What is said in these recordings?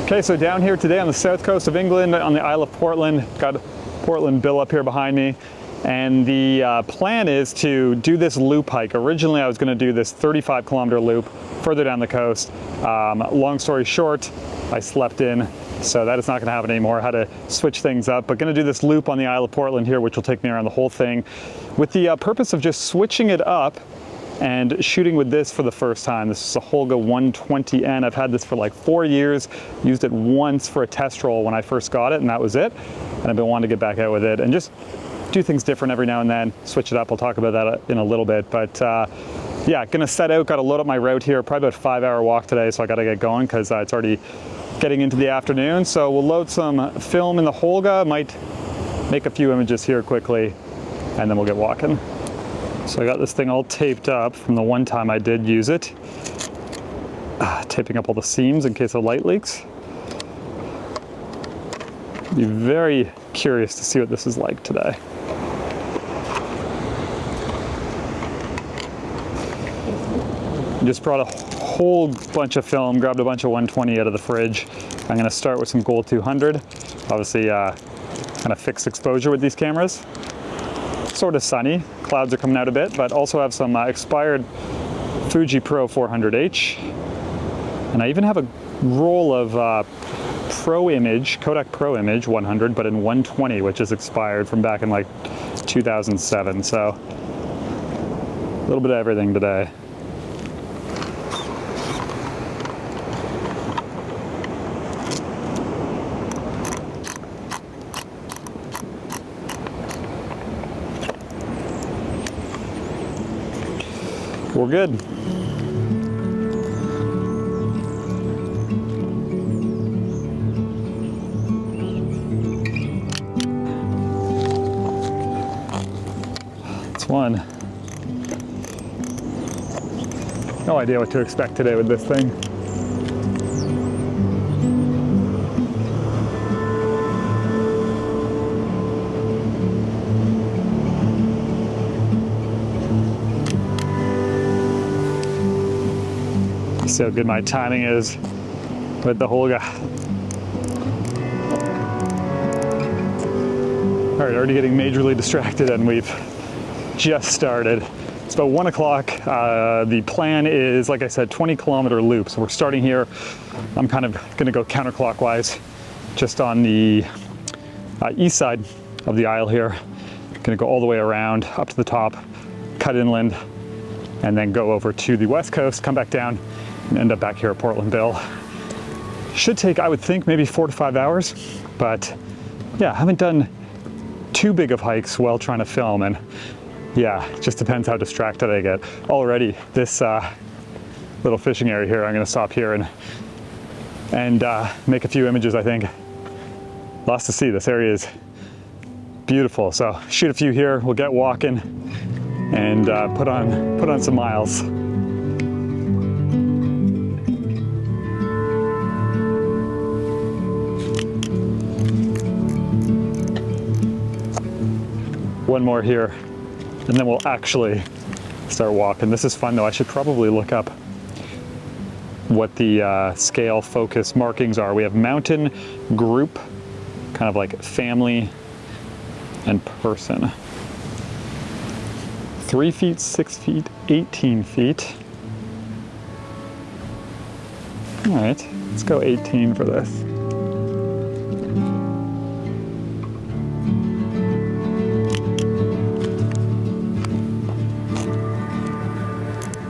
Okay, so down here today on the south coast of England, on the Isle of Portland, got Portland Bill up here behind me. And the plan is to do this loop hike. Originally, I was gonna do this 35-kilometer loop further down the coast. Long story short, I slept in, so that is not gonna happen anymore. I had to switch things up, but gonna do this loop on the Isle of Portland here, which will take me around the whole thing, with the purpose of just switching it up and shooting with this for the first time. This is a Holga 120N. I've had this for like 4 years, used it once for a test roll when I first got it, and that was it. And I've been wanting to get back out with it and just do things different every now and then, switch it up. I'll talk about that in a little bit, but yeah, gonna set out, gotta load up my route here, probably about a 5-hour walk today, so I gotta get going because it's already getting into the afternoon. So we'll load some film in the Holga, might make a few images here quickly, and then we'll get walking. So I got this thing all taped up from the one time I did use it. Taping up all the seams in case of light leaks. Be very curious to see what this is like today. Just brought a whole bunch of film, grabbed a bunch of 120 out of the fridge. I'm gonna start with some Gold 200. Obviously, kind of fixed exposure with these cameras. Sort of sunny, clouds are coming out a bit, but also have some expired Fuji Pro 400H. And I even have a roll of Kodak Pro Image 100, but in 120, which is expired from back in like 2007. So a little bit of everything today. We're good. It's one. No idea what to expect today with this thing. See how good my timing is with the Holga. All right, already getting majorly distracted and we've just started. It's about 1 o'clock. The plan is, like I said, 20-kilometer loop. So we're starting here. I'm kind of gonna go counterclockwise just on the east side of the isle here. Gonna go all the way around up to the top, cut inland, and then go over to the west coast, come back down, and end up back here at Portland Bill. Should take, I would think, maybe 4 to 5 hours, but yeah, I haven't done too big of hikes while trying to film, and yeah, it just depends how distracted I get. Already, this little fishing area here, I'm gonna stop here and make a few images, I think. Lots to see. This area is beautiful, so shoot a few here, we'll get walking, and put on some miles. One more here, and then we'll actually start walking. This is fun though. I should probably look up what the scale focus markings are. We have mountain, group, kind of like family, and person. 3 feet, 6 feet, 18 feet. All right, let's go 18 for this.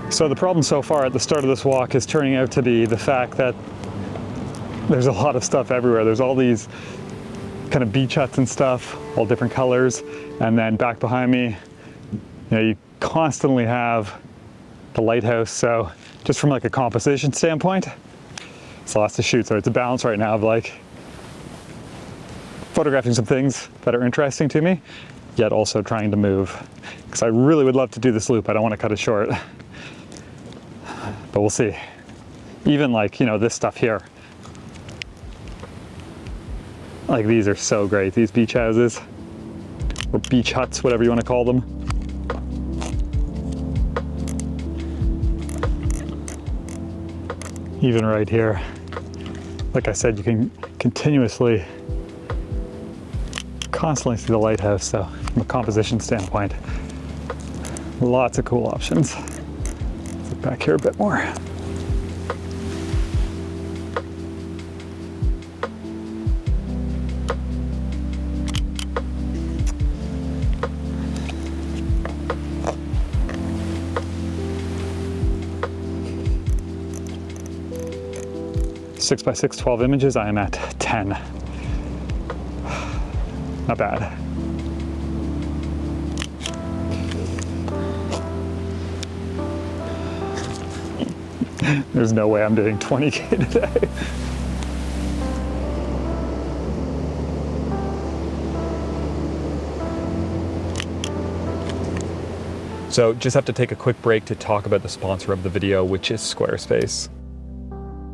So the problem so far at the start of this walk is turning out to be the fact that there's a lot of stuff everywhere. There's all these kind of beach huts and stuff, all different colors. And then back behind me, you constantly have the lighthouse. So just from like a composition standpoint, it's lots to shoot. So it's a balance right now of like photographing some things that are interesting to me, yet also trying to move. Because I really would love to do this loop. I don't want to cut it short. But we'll see. Even like, this stuff here. Like these are so great, these beach houses, or beach huts, whatever you want to call them. Even right here. like I said, you can continuously, constantly see the lighthouse. So from a composition standpoint, lots of cool options. Let's look back here a bit more. Six by 6, 12 images. I am at 10. Not bad. There's no way I'm doing 20K today. So just have to take a quick break to talk about the sponsor of the video, which is Squarespace.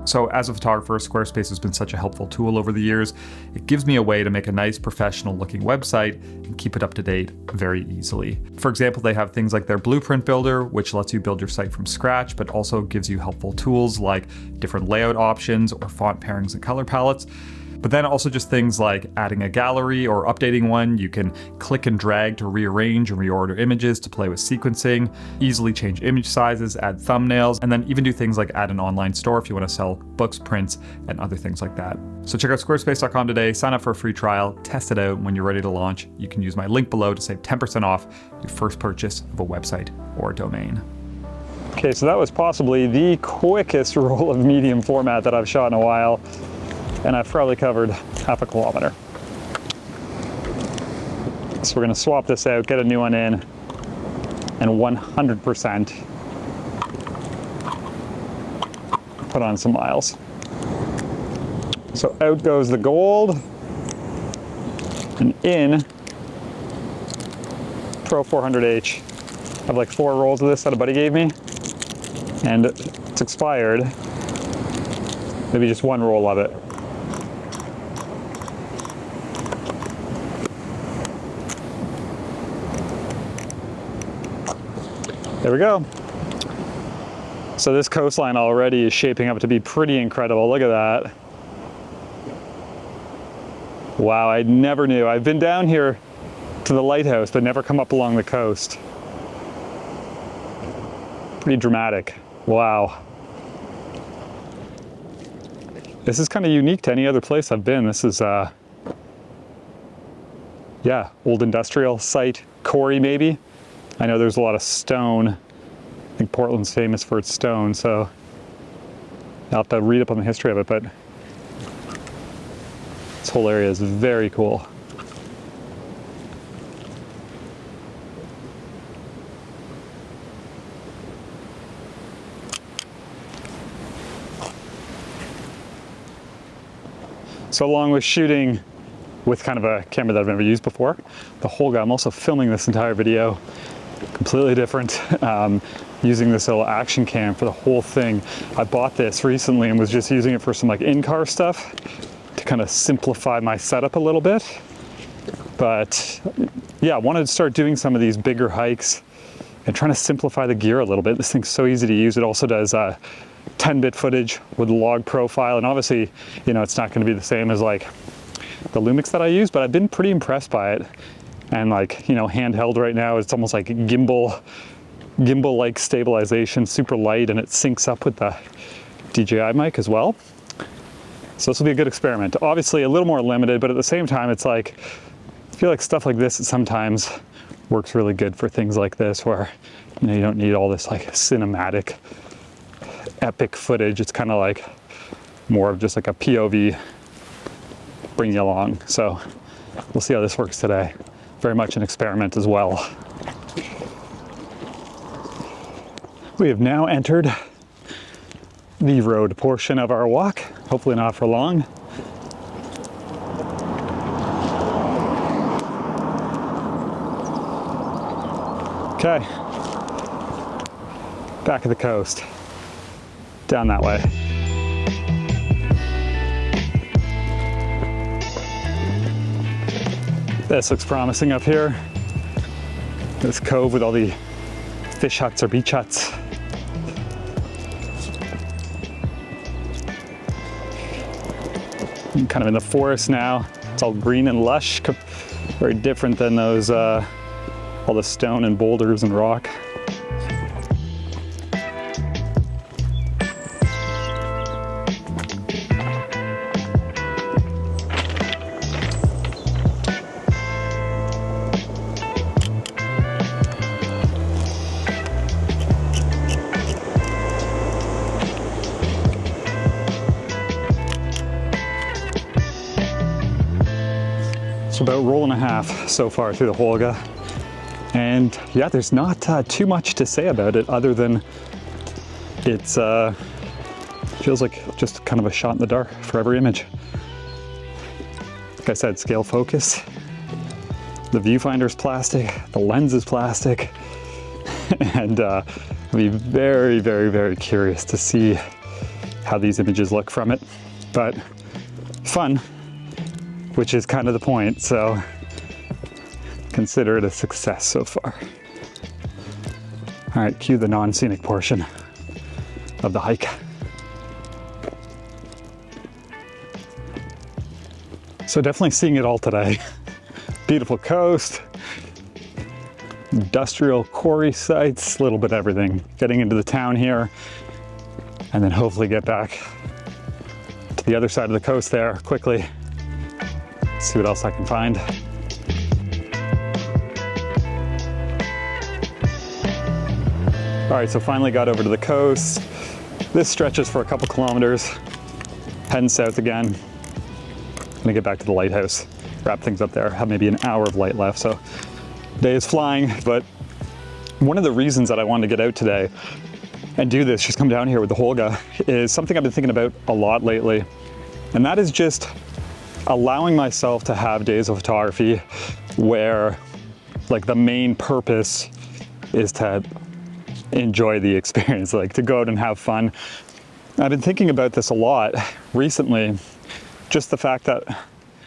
So as a photographer, Squarespace has been such a helpful tool over the years. It gives me a way to make a nice professional looking website and keep it up to date very easily. For example, they have things like their blueprint builder, which lets you build your site from scratch, but also gives you helpful tools like different layout options or font pairings and color palettes. But then also just things like adding a gallery or updating one. You can click and drag to rearrange and reorder images to play with sequencing, easily change image sizes, add thumbnails, and then even do things like add an online store if you want to sell books, prints, and other things like that. So check out squarespace.com today, sign up for a free trial, test it out. When you're ready to launch, you can use my link below to save 10% off your first purchase of a website or a domain. Okay, so that was possibly the quickest roll of medium format that I've shot in a while. And I've probably covered half a kilometer. So we're gonna swap this out, get a new one in, and 100% put on some miles. So out goes the gold, and in Pro 400H. I have like 4 rolls of this that a buddy gave me, and it's expired. Maybe just 1 roll of it. There we go. So this coastline already is shaping up to be pretty incredible. Look at that. Wow, I never knew. I've been down here to the lighthouse, but never come up along the coast. Pretty dramatic. Wow. This is kind of unique to any other place I've been. This is, yeah, old industrial site, quarry maybe. I know there's a lot of stone. I think Portland's famous for its stone, so I'll have to read up on the history of it, but this whole area is very cool. So along with shooting with kind of a camera that I've never used before, the Holga, I'm also filming this entire video completely different, using this little action cam for the whole thing. I bought this recently and was just using it for some like in-car stuff to kind of simplify my setup a little bit. But yeah, I wanted to start doing some of these bigger hikes and trying to simplify the gear a little bit. This thing's so easy to use. It also does 10-bit footage with log profile, and obviously, you know, it's not going to be the same as like the Lumix that I use, but I've been pretty impressed by it. And like, you know, handheld right now, it's almost like gimbal-like stabilization, super light, and it syncs up with the DJI mic as well. So this will be a good experiment. Obviously a little more limited, but at the same time, it's like, I feel like stuff like this sometimes works really good for things like this, where, you know, you don't need all this like cinematic, epic footage. It's kind of like more of just like a POV, bring you along. So we'll see how this works today. Very much an experiment as well. We have now entered the road portion of our walk, hopefully not for long. Okay, back of the coast, down that way. This looks promising up here. This cove with all the fish huts or beach huts. I'm kind of in the forest now. It's all green and lush, very different than those, all the stone and boulders and rock. It's about a roll and a half so far through the Holga. And yeah, there's not too much to say about it other than it's feels like just kind of a shot in the dark for every image. Like I said, scale focus. The viewfinder's plastic, the lens is plastic. And I'll be very, very, very curious to see how these images look from it. But fun, which is kind of the point, so consider it a success so far. All right, cue the non-scenic portion of the hike. So definitely seeing it all today. Beautiful coast, industrial quarry sites, a little bit of everything. Getting into the town here, and then hopefully get back to the other side of the coast there quickly. See what else I can find. All right, so finally got over to the coast. This stretches for a couple kilometers. Heading south again. Gonna get back to the lighthouse, wrap things up there. Have maybe an hour of light left, so day is flying. But one of the reasons that I wanted to get out today and do this, just come down here with the Holga, is something I've been thinking about a lot lately. And that is just allowing myself to have days of photography where like the main purpose is to enjoy the experience, like to go out and have fun. I've been thinking about this a lot recently, just the fact that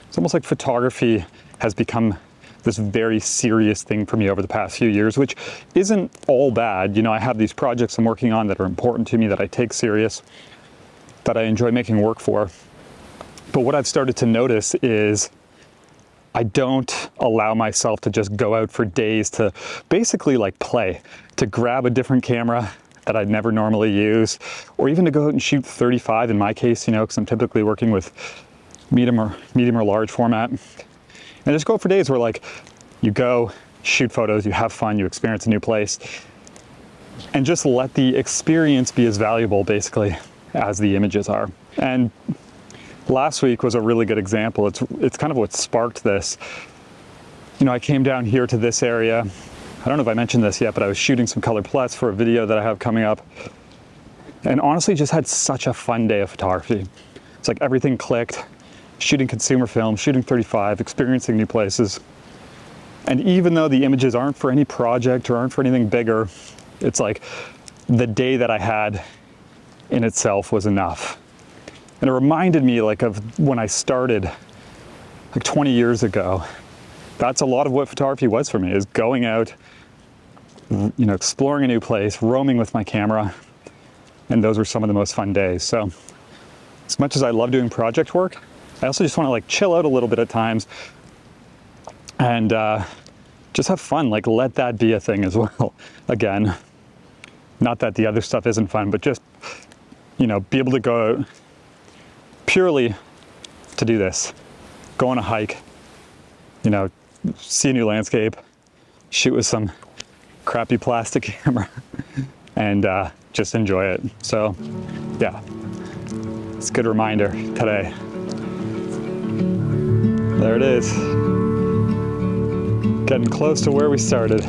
it's almost like photography has become this very serious thing for me over the past few years, which isn't all bad. You know, I have these projects I'm working on that are important to me, that I take serious, that I enjoy making work for. But what I've started to notice is I don't allow myself to just go out for days to basically like play, to grab a different camera that I'd never normally use, or even to go out and shoot 35 in my case, you know, because I'm typically working with medium or large format. And just go out for days where like you go, shoot photos, you have fun, you experience a new place, and just let the experience be as valuable basically as the images are. And last week was a really good example. It's kind of what sparked this. You know, I came down here to this area. I don't know if I mentioned this yet, but I was shooting some color plus for a video that I have coming up. And honestly, just had such a fun day of photography. It's like everything clicked. Shooting consumer film, shooting 35, experiencing new places. And even though the images aren't for any project or aren't for anything bigger, it's like the day that I had in itself was enough. And it reminded me like of when I started like 20 years ago. That's a lot of what photography was for me, is going out, you know, exploring a new place, roaming with my camera. And those were some of the most fun days. So as much as I love doing project work, I also just want to like chill out a little bit at times and just have fun, like let that be a thing as well. Again, not that the other stuff isn't fun, but just, you know, be able to go out purely to do this. Go on a hike, you know, see a new landscape, shoot with some crappy plastic camera, and just enjoy it. So yeah, it's a good reminder today. There it is. Getting close to where we started.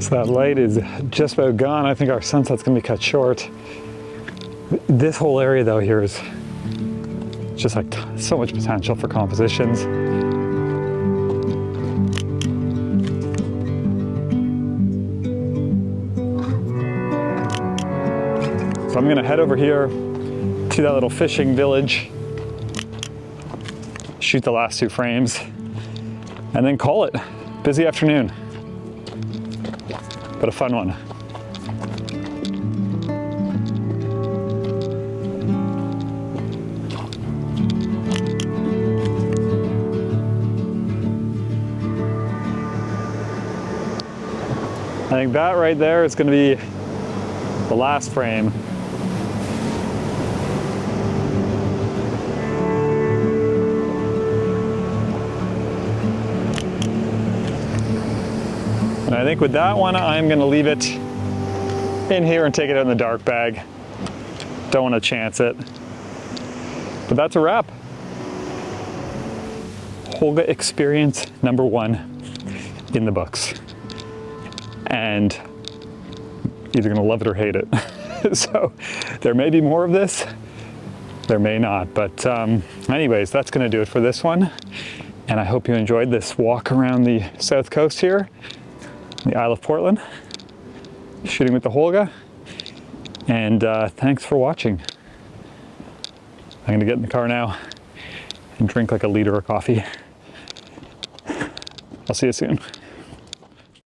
So that light is just about gone. I think our sunset's gonna be cut short. This whole area though here is just like so much potential for compositions. So I'm gonna head over here to that little fishing village shoot the last 2 frames, and then call it. Busy afternoon, but a fun one. I think that right there is going to be the last frame. And I think with that one, I'm going to leave it in here and take it out in the dark bag. Don't want to chance it. But that's a wrap. Holga experience number 1 in the books. And either gonna love it or hate it. So there may be more of this, there may not. But anyways, that's gonna do it for this one. And I hope you enjoyed this walk around the south coast here, the Isle of Portland, shooting with the Holga. And thanks for watching. I'm gonna get in the car now and drink like a liter of coffee. I'll see you soon.